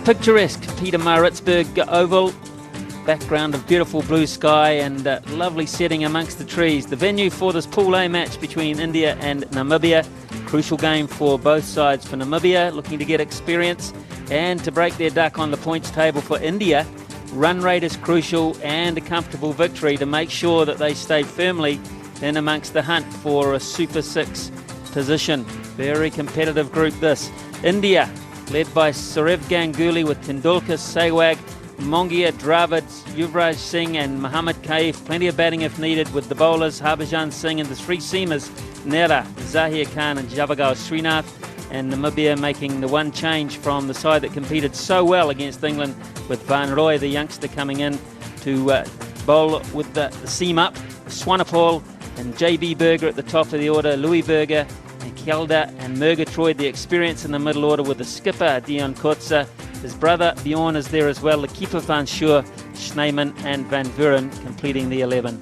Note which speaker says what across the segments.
Speaker 1: picturesque Pietermaritzburg Oval, background of beautiful blue sky and lovely setting amongst the trees. The venue for this Pool A match between India and Namibia. Crucial game for both sides. For Namibia, looking to get experience and to break their duck on the points table. For India, run rate is crucial and a comfortable victory to make sure that they stay firmly in amongst the hunt for a Super 6 position. Very competitive group this. India, led by Saurav Ganguly with Tendulkar, Sehwag, Mongia, Dravid, Yuvraj Singh and Mohammad Kaif. Plenty of batting if needed with the bowlers Harbhajan Singh and the three seamers Nehra, Zahir Khan and Javagal Srinath. And Namibia making the one change from the side that competed so well against England with Van Roy, the youngster, coming in to bowl with the seam up. Swanepoel and JB Berger at the top of the order, Louis Berger and Kjelda and Murgatroyd, the experience in the middle order with the skipper Dion Kotze. His brother Bjorn is there as well, the keeper Van Schuur, Schneemann and Van Vuren completing the 11.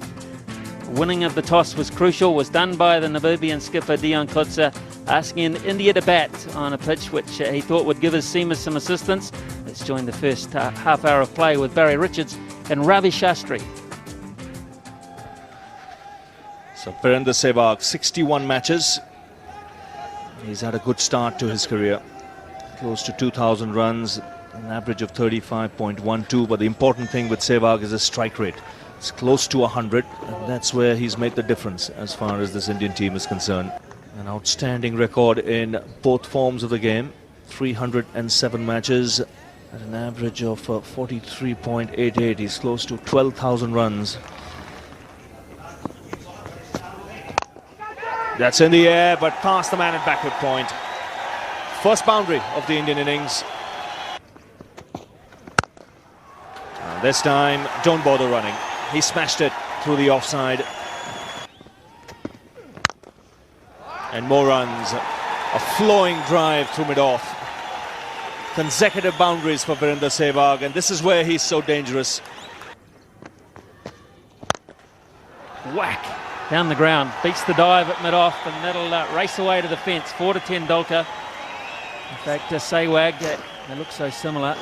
Speaker 1: Winning of the toss was crucial, was done by the Namibian skipper Dion Kotze, asking India to bat on a pitch which he thought would give his seamers some assistance. Let's join the first half hour of play with Barry Richards and Ravi Shastri.
Speaker 2: So Virender Sehwag, 61 matches. He's had a good start to his career. Close to 2,000 runs, an average of 35.12. But the important thing with Sehwag is his strike rate. It's close to 100, and that's where he's made the difference as far as this Indian team is concerned. An outstanding record in both forms of the game. 307 matches at an average of 43.88. He's close to 12,000 runs. That's in the air, but past the man at backward point. First boundary of the Indian innings. And this time, don't bother running. He smashed it through the offside. And more runs. A flowing drive through mid-off. Consecutive boundaries for Virender Sehwag, and this is where he's so dangerous.
Speaker 1: Whack! Down the ground, beats the dive at mid-off, and that'll race away to the fence. 4 to 10 Dolka. In fact, Sehwag, they look so similar,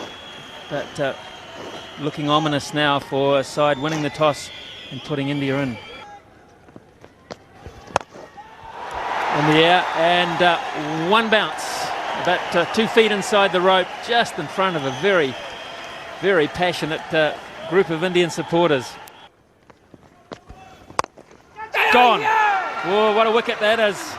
Speaker 1: but looking ominous now for a side winning the toss and putting India in. In the air, and one bounce, about 2 feet inside the rope, just in front of a very, very passionate group of Indian supporters. Gone. Oh, what a wicket that is.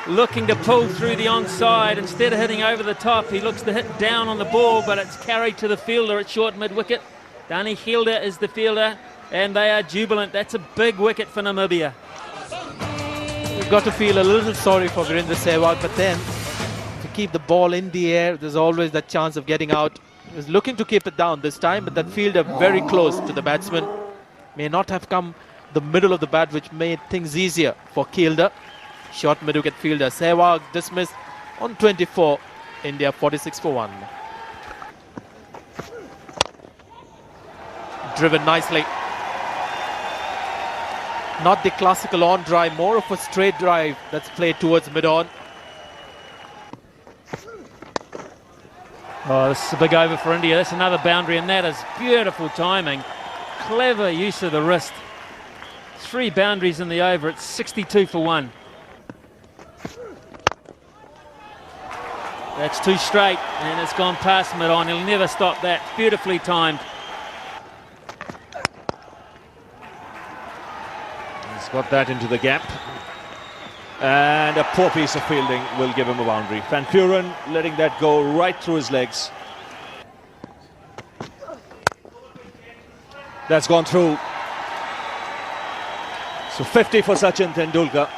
Speaker 1: Looking to pull through the onside. Instead of hitting over the top, he looks to hit down on the ball, but it's carried to the fielder at short mid-wicket. Dani Gilda is the fielder, and they are jubilant. That's a big wicket for Namibia.
Speaker 3: You've got to feel a little sorry for Virender Sehwag, but then to keep the ball in the air, there's always that chance of getting out. He was looking to keep it down this time, but that fielder very close to the batsman. May not have come the middle of the bat, which made things easier for Kjelda. Short mid-wicket fielder. Sehwag dismissed on 24. India 46 for 1. Driven nicely. Not the classical on drive, more of a straight drive that's played towards mid-on.
Speaker 1: Oh, this is a big over for India. That's another boundary, and that is beautiful timing. Clever use of the wrist. 3 boundaries in the over. It's 62 for 1. That's too straight, and it's gone past mid-on. He'll never stop that. Beautifully timed.
Speaker 2: He's got that into the gap. And a poor piece of fielding will give him a boundary. Van Vuren letting that go right through his legs. That's gone through. So 50 for Sachin Tendulkar.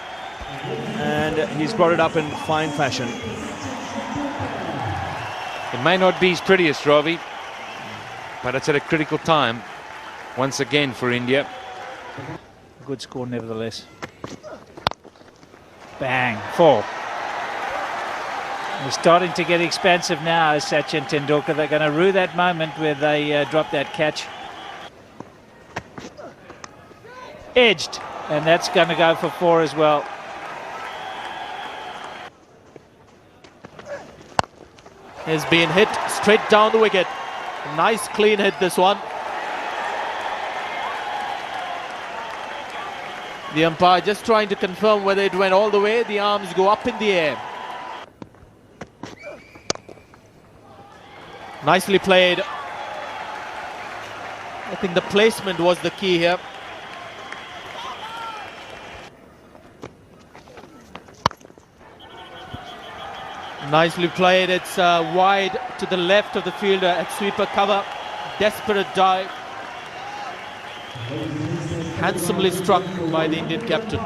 Speaker 2: And he's brought it up in fine fashion.
Speaker 4: It might not be his prettiest, Ravi, but it's at a critical time once again for India.
Speaker 5: Good score nevertheless. Bang, 4. They're starting to get expansive now, Sachin Tendulkar. They're going to rue that moment where they drop that catch. Edged, and that's going to go for 4 as well.
Speaker 3: has been hit straight down the wicket. Nice clean hit, this one. The umpire just trying to confirm whether it went all the way. The arms go up in the air. Nicely played. I think the placement was the key here. Nicely played. It's wide to the left of the fielder at sweeper cover. Desperate dive. Handsomely struck by the Indian captain.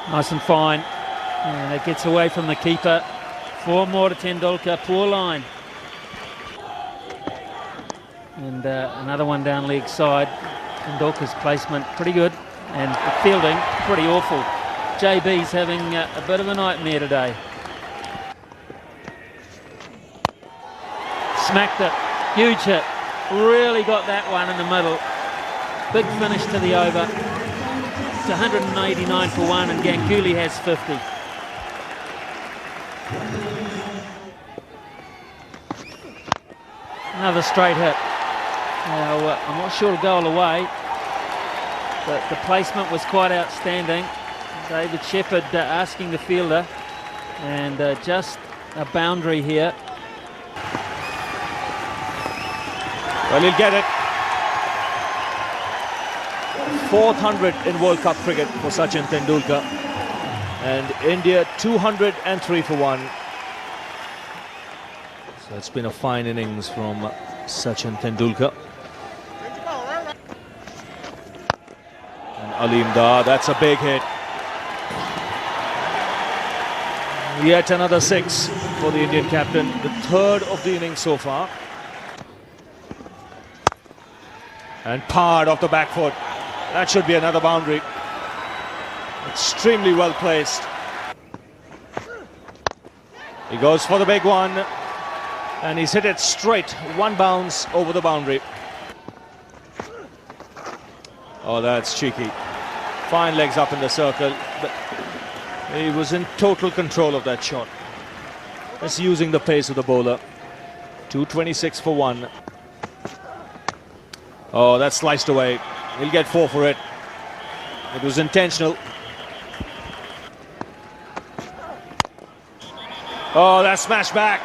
Speaker 1: Nice and fine. And it gets away from the keeper. 4 more to Tendulkar. Poor line. And another one down leg side. Tendulkar's placement pretty good. And the fielding pretty awful. JB's having a bit of a nightmare today. Smacked it. Huge hit. Really got that one in the middle. Big finish to the over. It's 189 for 1 and Ganguly has 50. Another straight hit. Now, I'm not sure it'll go all the way, but the placement was quite outstanding. David Shepherd asking the fielder, and just a boundary here.
Speaker 2: Well, he'll get it. 400 in World Cup cricket for Sachin Tendulkar. And India 203 for 1. So it's been a fine innings from Sachin Tendulkar. And Aleem Dar, that's a big hit. Yet another 6 for the Indian captain, the 3rd of the innings so far. And powered off the back foot. That should be another boundary. Extremely well placed. He goes for the big one. And he's hit it straight. 1 bounce over the boundary. Oh, that's cheeky. Fine legs up in the circle. But he was in total control of that shot. Just using the pace of the bowler. 226 for 1. Oh, that's sliced away. He'll get 4 for it. It was intentional. Oh, that's smashed back.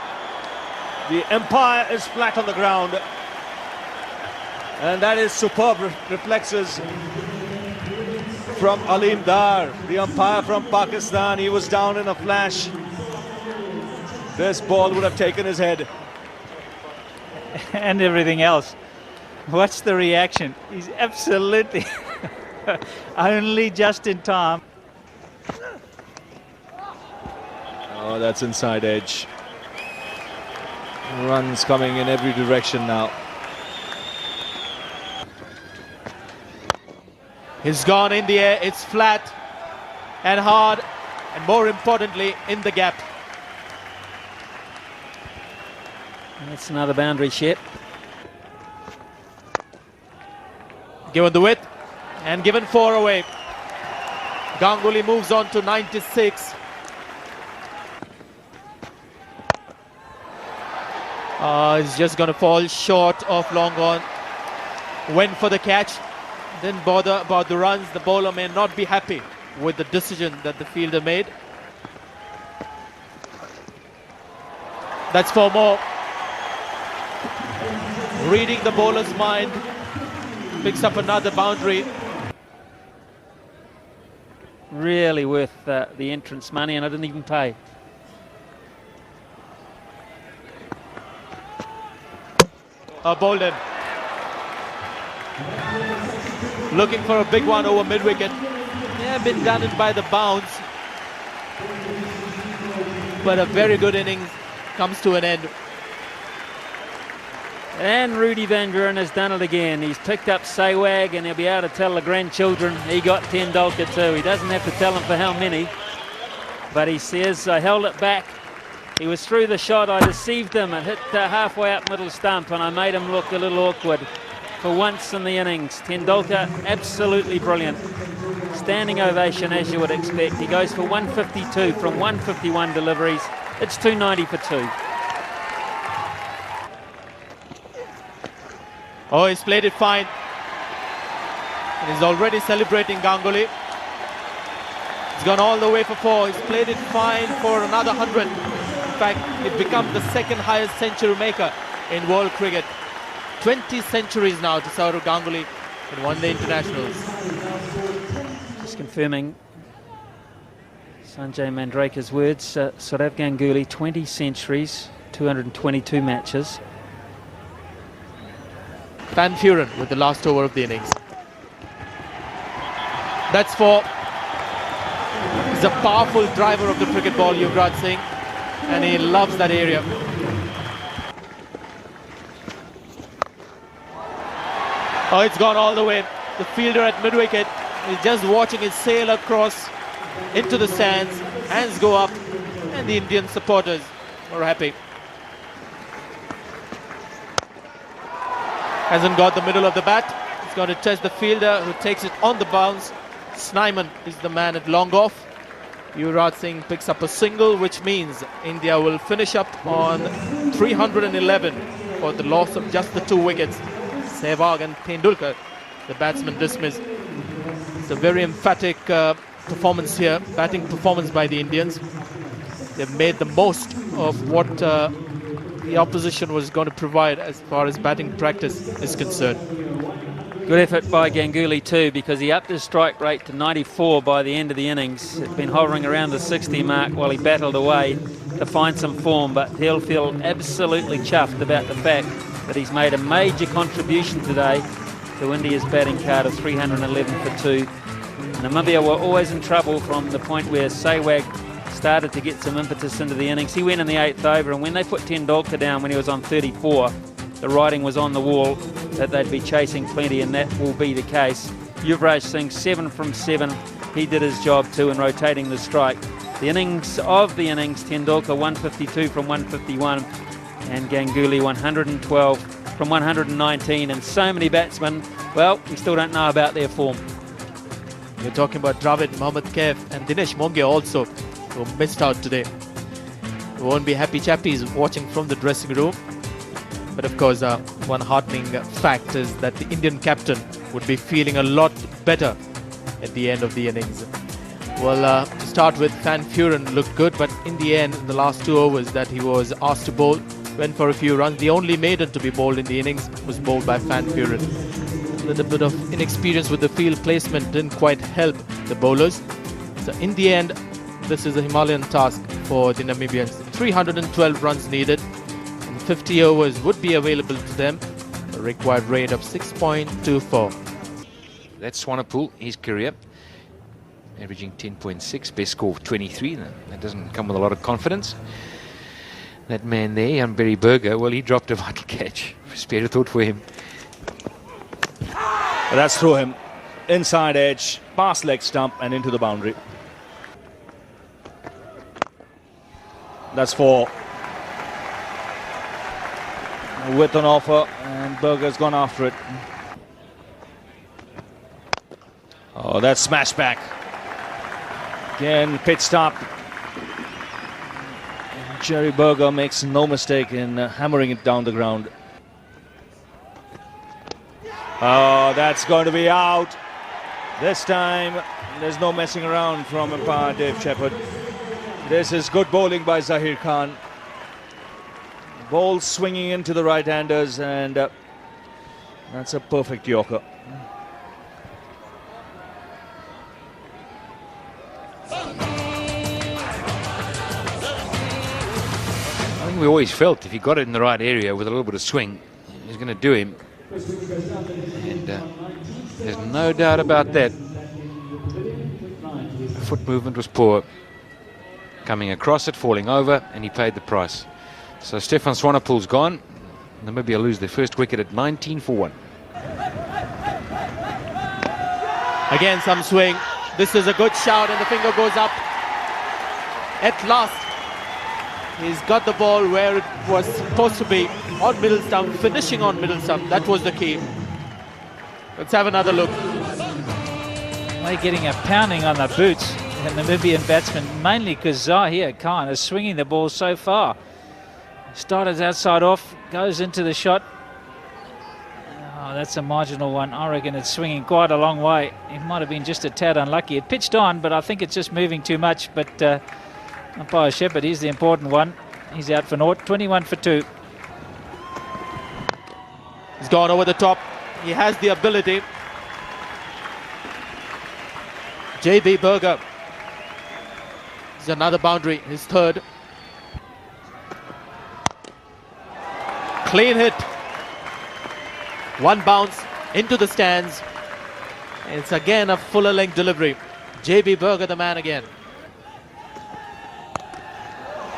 Speaker 2: The umpire is flat on the ground. And that is superb reflexes from Aleem Dar, the umpire from Pakistan. He was down in a flash. This ball would have taken his head.
Speaker 5: And everything else. What's the reaction? He's absolutely only just in time.
Speaker 2: Oh, that's inside edge. Runs coming in every direction now.
Speaker 3: It's gone in the air. It's flat and hard, and more importantly, in the gap.
Speaker 1: That's another boundary, Shep.
Speaker 3: Given the width and given 4 away. Ganguly moves on to 96. He's just going to fall short of long on. Went for the catch. Didn't bother about the runs. The bowler may not be happy with the decision that the fielder made. That's 4 more. Reading the bowler's mind. Picks up another boundary.
Speaker 1: Really worth the entrance money, and I didn't even pay.
Speaker 3: Bowled him. Looking for a big one over mid-wicket. Yeah, a bit done in by the bounce. But a very good innings comes to an end.
Speaker 1: And Rudy Van Buren has done it again. He's picked up Sehwag, and he'll be able to tell the grandchildren he got Tendulkar too. He doesn't have to tell them for how many. But he says, I held it back. He was through the shot. I deceived him. It hit halfway up middle stump, and I made him look a little awkward. For once in the innings, Tendulkar absolutely brilliant. standing ovation as you would expect. He goes for 152 from 151 deliveries. It's 290 for 2.
Speaker 3: Oh, he's played it fine. And he's already celebrating Ganguly. He's gone all the way for 4. He's played it fine for another 100. In fact, it becomes the second highest century maker in world cricket. 20 centuries now to Sourav Ganguly in one-day internationals.
Speaker 1: Just confirming Sanjay Mandrake's words, Sourav Ganguly, 20 centuries, 222 matches.
Speaker 3: Van Vuren with the last over of the innings. That's 4. He's a powerful driver of the cricket ball, Yuvraj Singh, and he loves that area. Oh, it's gone all the way. The fielder at mid-wicket is just watching it sail across into the stands. Hands go up, and the Indian supporters are happy. Hasn't got the middle of the bat. He's going to test the fielder, who takes it on the bounce. Snyman is the man at long off. Yuvraj Singh picks up a single, which means India will finish up on 311 for the loss of just the 2 wickets. Sehwag and Tendulkar, the batsman, dismissed. It's a very emphatic performance here, batting performance by the Indians. They've made the most of what the opposition was going to provide as far as batting practice is concerned.
Speaker 1: Good effort by Ganguly too, because he upped his strike rate to 94 by the end of the innings. It's been hovering around the 60 mark while he battled away to find some form, but he'll feel absolutely chuffed about the fact that he's made a major contribution today to India's batting card of 311 for 2. Namibia were always in trouble from the point where Sehwag started to get some impetus into the innings. He went in the 8th over, and when they put Tendulkar down when he was on 34, the writing was on the wall that they'd be chasing plenty, and that will be the case. Yuvraj Singh, 7 from 7. He did his job too in rotating the strike. The innings of the innings, Tendulkar 152 from 151, and Ganguly 112 from 119, and so many batsmen, well, we still don't know about their form.
Speaker 3: We're talking about Dravid, Mohammad Kaif and Dinesh Mongia also, who missed out today. We won't be happy chappies watching from the dressing room. But of course, one heartening fact is that the Indian captain would be feeling a lot better at the end of the innings. Well, to start with, Van Vuren looked good, but in the end, in the last 2 overs that he was asked to bowl, went for a few runs. The only maiden to be bowled in the innings was bowled by Van Vuren. A little bit of inexperience with the field placement didn't quite help the bowlers. So in the end, this is a Himalayan task for the Namibians. 312 runs needed. 50 overs would be available to them. A required rate of 6.24.
Speaker 4: That's Swanepoel, his career, averaging 10.6, best score of 23. That doesn't come with a lot of confidence. That man there, Barry Berger, well, he dropped a vital catch. Spare a thought for him.
Speaker 2: But that's through him. Inside edge, past leg stump and into the boundary. That's 4. With an offer, and Berger's gone after it. Oh, that's smashed back. Again, pitched up. Jerry Berger makes no mistake in hammering it down the ground. Oh, that's going to be out. This time, there's no messing around from umpire Dave Shepherd. This is good bowling by Zahir Khan. Ball swinging into the right-handers, and that's a perfect Yorker.
Speaker 4: I think we always felt if he got it in the right area with a little bit of swing, he was going to do him. And there's no doubt about that. The foot movement was poor. Coming across it, falling over, and he paid the price. So Stefan Swanepoel's gone. Namibia lose their first wicket at 19 for 1.
Speaker 3: Again, some swing. This is a good shout, and the finger goes up. At last, he's got the ball where it was supposed to be, on middle stump, finishing on middle stump. That was the key. Let's have another look.
Speaker 5: They're getting a pounding on the boots, the Namibian batsman, mainly because Zahir Khan is swinging the ball so far. Started outside off, goes into the shot. Oh, that's a marginal one. I reckon it's swinging quite a long way. It might have been just a tad unlucky. It pitched on, but I think it's just moving too much. But umpire Shepherd, he's the important one. He's out for naught, 21 for 2.
Speaker 3: He's gone over the top. He has the ability. JB Berger. This is another boundary, his third. Clean hit. One bounce into the stands. It's again a fuller length delivery. JB Berger the man again.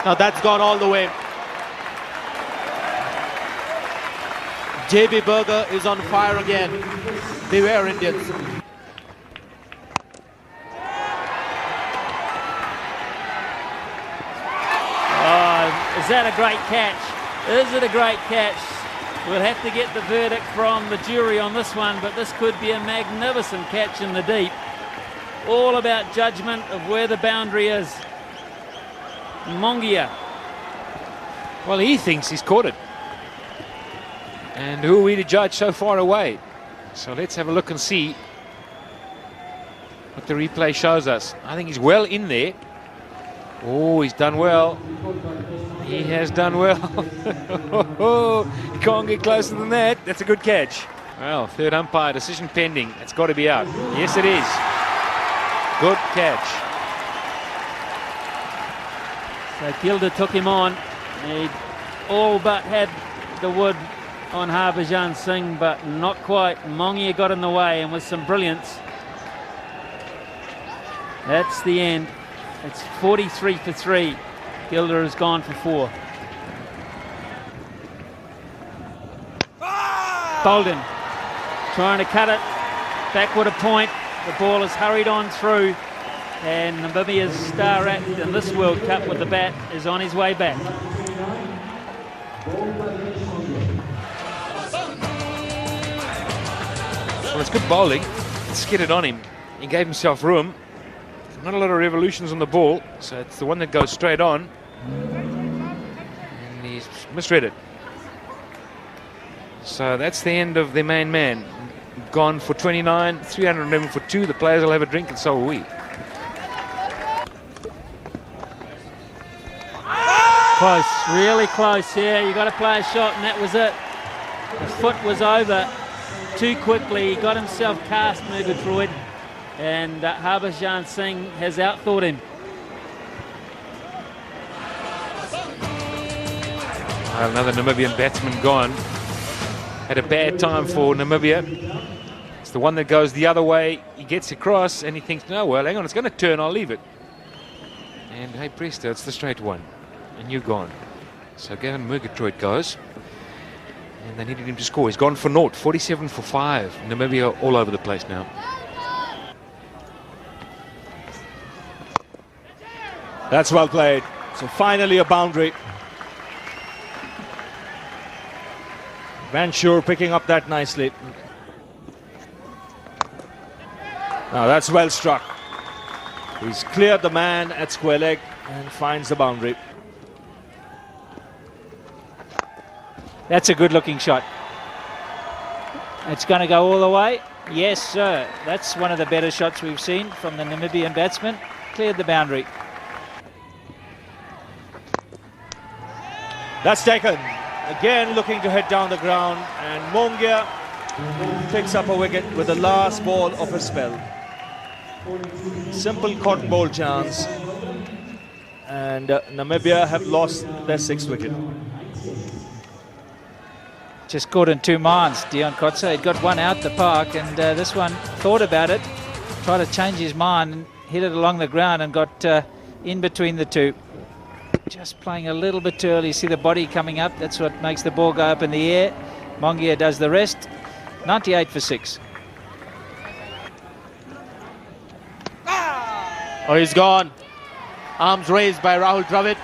Speaker 3: Now that's gone all the way. JB Berger is on fire again. Beware, Indians.
Speaker 1: Oh, is that a great catch? Is it a great catch? We'll have to get the verdict from the jury on this one, but this could be a magnificent catch in the deep. All about judgment of where the boundary is. Mongia.
Speaker 4: Well, he thinks he's caught it. And who are we to judge so far away? So let's have a look and see what the replay shows us. I think he's well in there. Oh, he's done well. He has done well. You can't get closer than that. That's a good catch. Well, third umpire decision pending. It's got to be out. Yes, it is. Good catch.
Speaker 1: So Gilder took him on. He all but had the wood on Harbhajan Singh, but not quite. Mongia got in the way, and with some brilliance. That's the end. It's 43 for 3. Gilder has gone for 4. Bolden trying to cut it. Backward a point. The ball is hurried on through. And Namibia's star act in this World Cup with the bat is on his way back.
Speaker 4: Well, it's good bowling. It skidded on him. He gave himself room. Not a lot of revolutions on the ball, so it's the one that goes straight on. And he's misread it. So that's the end of the main man. Gone for 29, 311 for 2. The players will have a drink, and so will we.
Speaker 1: Close, really close here. You got to play a shot, and that was it. The foot was over too quickly. He got himself cast, Murgatroyd, and Harbhajan Singh has outthought him.
Speaker 4: Another Namibian batsman gone. Had a bad time for Namibia. It's the one that goes the other way. He gets across and he thinks, no, well, hang on, it's going to turn, I'll leave it. And hey, presto, it's the straight one. And you're gone. So Gavin Murgatroyd goes. And they needed him to score. He's gone for naught, 47 for 5. Namibia all over the place now.
Speaker 2: That's well played. So finally a boundary. Van Schuur picking up that nicely. Now that's well struck. He's cleared the man at square leg and finds the boundary.
Speaker 5: That's a good looking shot. It's going to go all the way. Yes, sir. That's one of the better shots we've seen from the Namibian batsman. Cleared the boundary.
Speaker 2: That's taken. Again looking to head down the ground, and Mongia picks up a wicket with the last ball of his spell. Simple cotton ball chance, and Namibia have lost their 6th wicket.
Speaker 5: Just caught in 2 minds, Dion Kotze. He'd got one out the park, and this one thought about it, tried to change his mind, and hit it along the ground and got in between the two. Just playing a little bit too early. See the body coming up. That's what makes the ball go up in the air. Mongia does the rest. 98 for 6.
Speaker 3: Oh, he's gone. Arms raised by Rahul Dravid.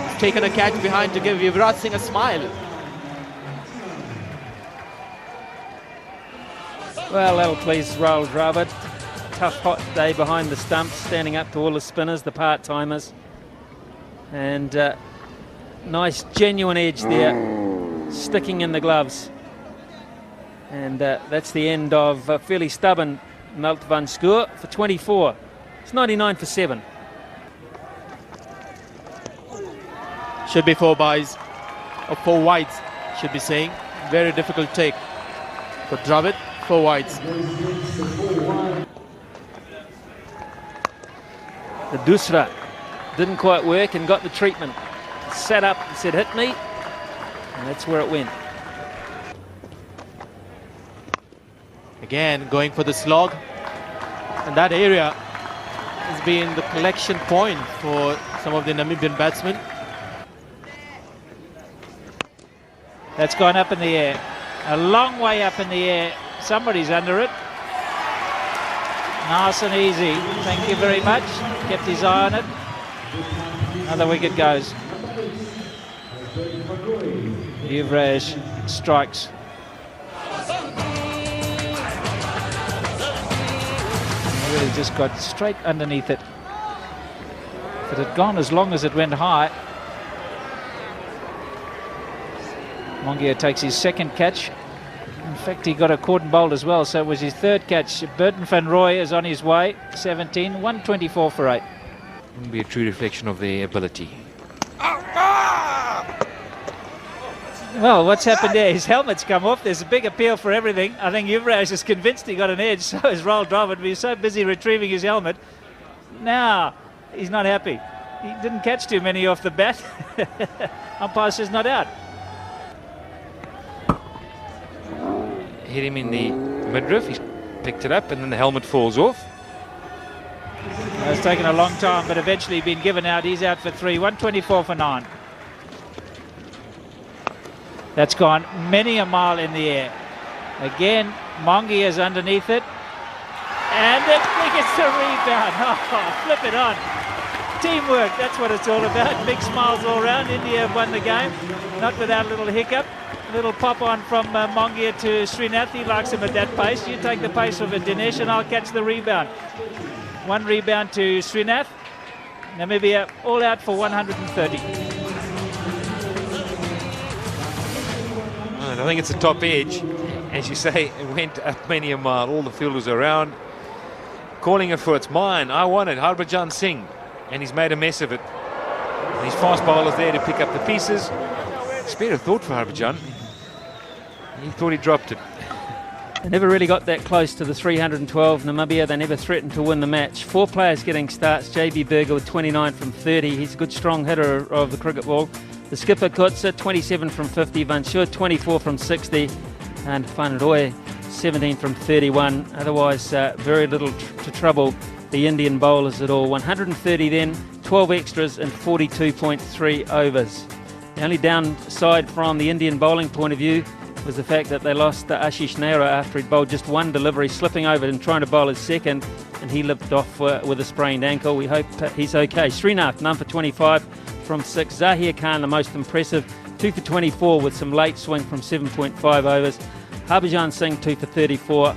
Speaker 3: He's taken a catch behind to give Yuvraj Singh a smile.
Speaker 1: Well, that'll please Rahul Dravid. tough, hot day behind the stumps, standing up to all the spinners, the part-timers. And nice, genuine edge there, sticking in the gloves. And that's the end of fairly stubborn Melt van Schoor for 24. It's 99 for 7.
Speaker 3: Should be 4 byes, or 4 wides, should be saying. Very difficult take for Dravid, 4 wides.
Speaker 1: The Dusra didn't quite work and got the treatment. Sat up and said, hit me, and that's where it went.
Speaker 3: Again, going for the slog. And that area has been the collection point for some of the Namibian batsmen.
Speaker 5: That's gone up in the air. A long way up in the air. Somebody's under it. Nice and easy. Thank you very much. Kept his eye on it. Another wicket goes. Yuvraj strikes. Really just got straight underneath it. If it had gone as long as it went high. Mongia takes his second catch. In fact, he got a cordon bowled as well, so it was his third catch. Burton van Roy is on his way. 17, 124 for 8.
Speaker 4: Wouldn't be a true reflection of their ability.
Speaker 5: Well, what's happened there? His helmet's come off. There's a big appeal for everything. I think Yuvraj is convinced he got an edge. So is Roald Dravid. He was so busy retrieving his helmet. Now, he's not happy. He didn't catch too many off the bat. Umpire says not out.
Speaker 4: Hit him in the midriff. He's picked it up and then the helmet falls off.
Speaker 5: It's taken a long time, but eventually been given out. He's out for 3, 124 for 9. That's gone many a mile in the air. Again, Mongi is underneath it. And it gets the rebound. Oh, flip it on. Teamwork, that's what it's all about. Big smiles all around. India have won the game. Not without a little hiccup. A little pop on from Mongia to Srinath. He likes him at that pace. You take the pace of it, Dinesh, and I'll catch the rebound. 1 rebound to Srinath. Namibia all out for 130.
Speaker 4: I think it's a top edge. As you say, it went up many a mile. All the fielders around calling it for it's mine. I want it. Harbhajan Singh. And he's made a mess of it. And his fast bowler's there to pick up the pieces. Spare a thought for Harbhajan. He thought he dropped it.
Speaker 1: They never really got that close to the 312 Namibia. They never threatened to win the match. 4 players getting starts. JB Burger with 29 from 30. He's a good strong hitter of the cricket ball. The skipper Kutsa 27 from 50. Van Schoor 24 from 60. And Van Roy 17 from 31. Otherwise very little to trouble the Indian bowlers at all. 130 then, 12 extras and 42.3 overs. The only downside from the Indian bowling point of view was the fact that they lost Ashish Nehra after he'd bowled just 1 delivery, slipping over and trying to bowl his second, and he limped off with a sprained ankle. We hope he's okay. Srinath, none for 25 from 6. Zahir Khan, the most impressive, 2 for 24 with some late swing from 7.5 overs. Harbhajan Singh, 2 for 34.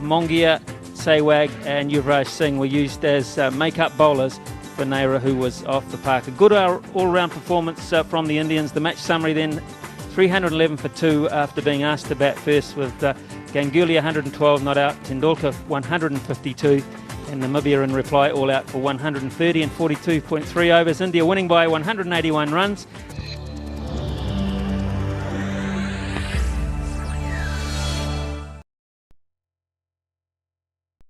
Speaker 1: Mongia, Sehwag and Yuvraj Singh were used as make-up bowlers for Nehra, who was off the park. A good all-round performance from the Indians. The match summary then, 311 for 2 after being asked to bat first, with Ganguly 112 not out, Tendulkar 152, and Namibia in reply all out for 130 and 42.3 overs. India winning by 181 runs.